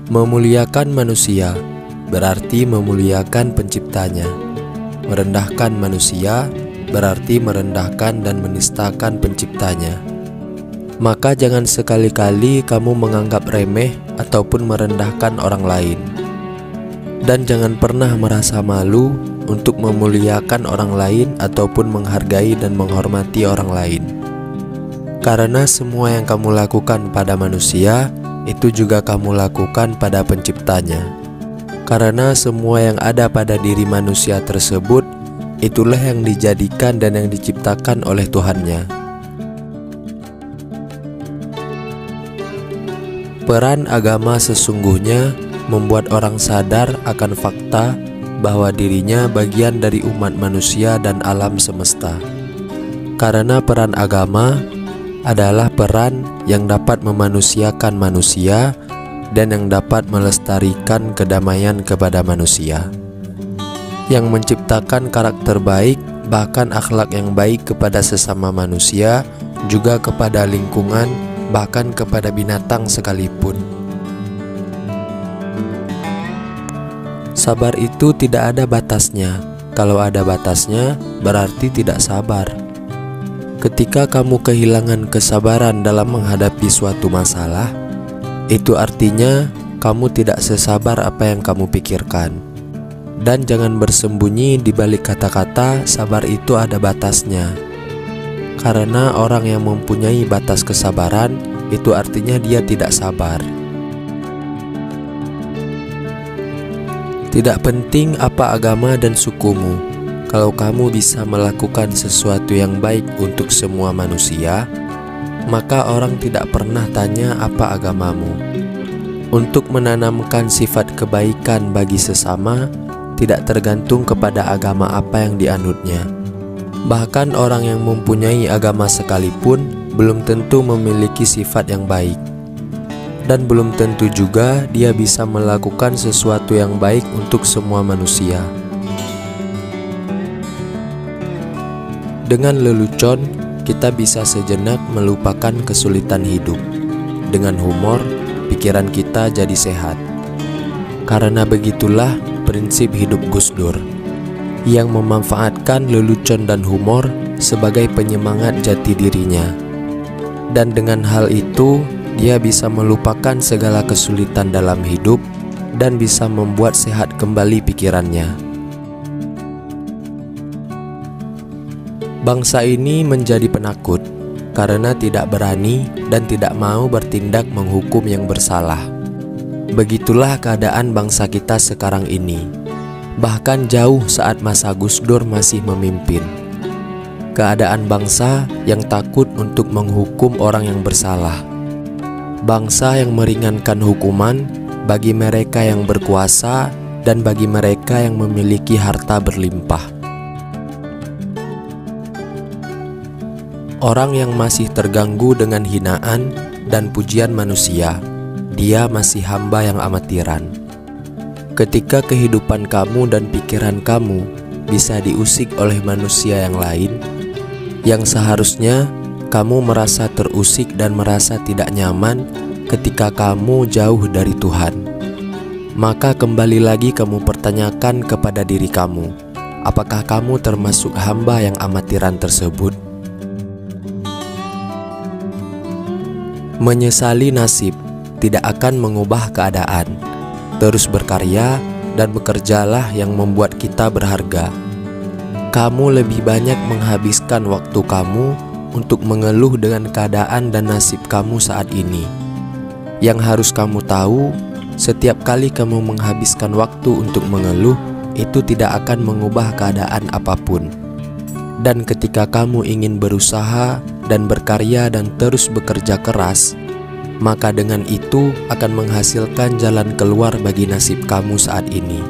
Memuliakan manusia berarti memuliakan penciptanya. Merendahkan manusia berarti merendahkan dan menistakan penciptanya. Maka jangan sekali-kali kamu menganggap remeh ataupun merendahkan orang lain. Dan jangan pernah merasa malu untuk memuliakan orang lain ataupun menghargai dan menghormati orang lain. Karena semua yang kamu lakukan pada manusia, itu juga kamu lakukan pada penciptanya. Karena semua yang ada pada diri manusia tersebut, itulah yang dijadikan dan yang diciptakan oleh Tuhannya. Peran agama sesungguhnya membuat orang sadar akan fakta bahwa dirinya bagian dari umat manusia dan alam semesta. Karena peran agama adalah peran yang dapat memanusiakan manusia dan yang dapat melestarikan kedamaian kepada manusia, yang menciptakan karakter baik, bahkan akhlak yang baik kepada sesama manusia, juga kepada lingkungan, bahkan kepada binatang sekalipun. Sabar itu tidak ada batasnya. Kalau ada batasnya, berarti tidak sabar. Ketika kamu kehilangan kesabaran dalam menghadapi suatu masalah, itu artinya kamu tidak sesabar apa yang kamu pikirkan. Dan jangan bersembunyi di balik kata-kata sabar itu ada batasnya. Karena orang yang mempunyai batas kesabaran, itu artinya dia tidak sabar. Tidak penting apa agama dan sukumu. Kalau kamu bisa melakukan sesuatu yang baik untuk semua manusia, maka orang tidak pernah tanya apa agamamu. Untuk menanamkan sifat kebaikan bagi sesama tidak tergantung kepada agama apa yang dianutnya. Bahkan orang yang mempunyai agama sekalipun belum tentu memiliki sifat yang baik. Dan belum tentu juga dia bisa melakukan sesuatu yang baik untuk semua manusia. Dengan lelucon, kita bisa sejenak melupakan kesulitan hidup. Dengan humor, pikiran kita jadi sehat. Karena begitulah prinsip hidup Gus Dur, yang memanfaatkan lelucon dan humor sebagai penyemangat jati dirinya. Dan dengan hal itu, dia bisa melupakan segala kesulitan dalam hidup dan bisa membuat sehat kembali pikirannya. Bangsa ini menjadi penakut karena tidak berani dan tidak mau bertindak menghukum yang bersalah. Begitulah keadaan bangsa kita sekarang ini, bahkan jauh saat masa Gus Dur masih memimpin. Keadaan bangsa yang takut untuk menghukum orang yang bersalah. Bangsa yang meringankan hukuman bagi mereka yang berkuasa dan bagi mereka yang memiliki harta berlimpah. Orang yang masih terganggu dengan hinaan dan pujian manusia, dia masih hamba yang amatiran. Ketika kehidupan kamu dan pikiran kamu bisa diusik oleh manusia yang lain, yang seharusnya kamu merasa terusik dan merasa tidak nyaman ketika kamu jauh dari Tuhan, maka kembali lagi kamu pertanyakan kepada diri kamu, apakah kamu termasuk hamba yang amatiran tersebut? Menyesali nasib tidak akan mengubah keadaan. Terus berkarya dan bekerjalah yang membuat kita berharga. Kamu lebih banyak menghabiskan waktu kamu untuk mengeluh dengan keadaan dan nasib kamu saat ini. Yang harus kamu tahu, setiap kali kamu menghabiskan waktu untuk mengeluh, itu tidak akan mengubah keadaan apapun. Dan ketika kamu ingin berusaha dan berkarya dan terus bekerja keras, maka dengan itu akan menghasilkan jalan keluar bagi nasib kamu saat ini.